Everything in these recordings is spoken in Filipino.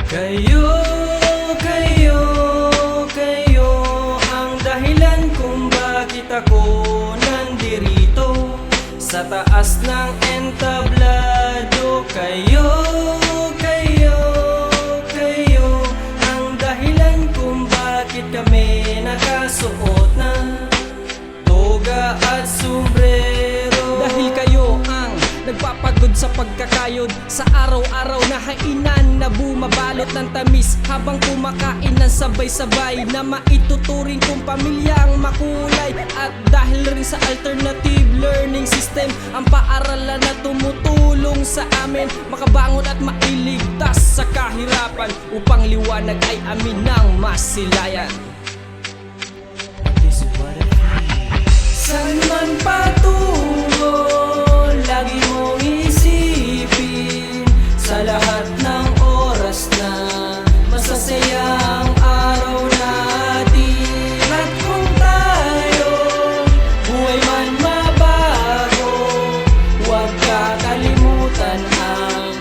Kayo, kayo, kayo ang dahilan kung bakit ako nandirito sa taas ng entablado. Kayo, kayo, kayo ang dahilan kung bakit kami nakasuot ng toga at sombrero. Dahil kayo ang nagpapagod sa pagkakayod sa araw-araw na hainan na bumabalot ng tamis habang kumakain ng sabay-sabay na maituturing kong pamilyang makulay. At dahil rin sa alternative learning system, ang paaralan na tumutulong sa amin makabangon at mailigtas sa kahirapan upang liwanag ay amin ng masilayan. Saan man patungo, lagi mong isipin sa lahat ng oras na masasayang araw natin. At kung tayo buhay man mabago, huwag kakalimutan ang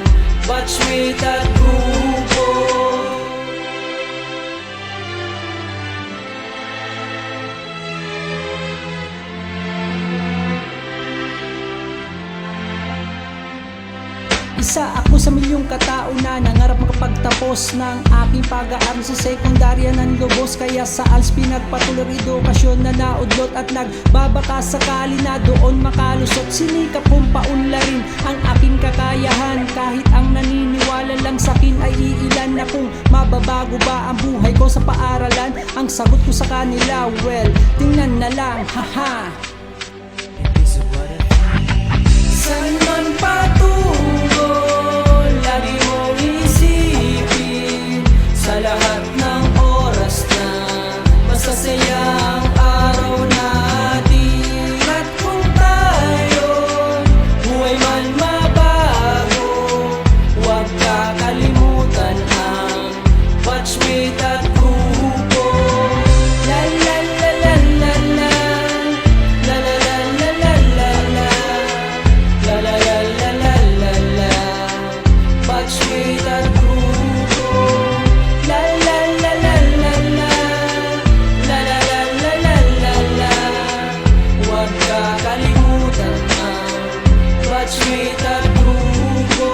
batchmate at grupo. Isa ako sa milyong katao na nangarap makapagtapos ng aking pag-aaral sa sekundarya ng lubos. Kaya sa ALS pinagpatuloy edukasyon na naudlot at nagbabaka sakali na doon makalusot. Sinikap kong paunlarin ang aking kakayahan kahit ang naniniwala lang sa akin ay iilan. Na kung mababago ba ang buhay ko sa paaralan, ang sagot ko sa kanila, well, tingnan na lang, haha. Saan man patungo, lagi mong isipin sa lahat ng oras na masasayang araw natin. At kung tayo buhay man mabago, huwag kakalimutan ang batchmate at grupo. La la la la la la, la la la la la la la, la la la la la la la, batchmate at grupo. La la la la la la, la la la la la la la, huwag kakalimutan ang batchmate at grupo.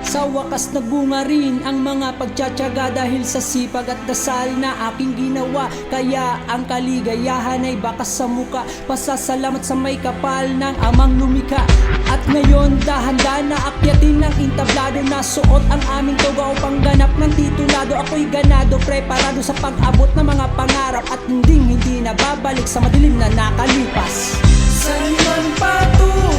Sa wakas nagbunga rin ang mga pagtsatsaga dahil sa sipag at dasal na aking ginawa. Kaya ang kaligayahan ay bakas sa muka. Pasasalamat sa may kapal ng amang lumika. At ngayon dahan-dahan na akyatin ng entablado na suot ang aming toga upang ganap ng titulado. Ako'y ganado, preparado sa pag-abot ng mga pangarap at hindi na babalik sa madilim na nakalipas. Saan man patungo,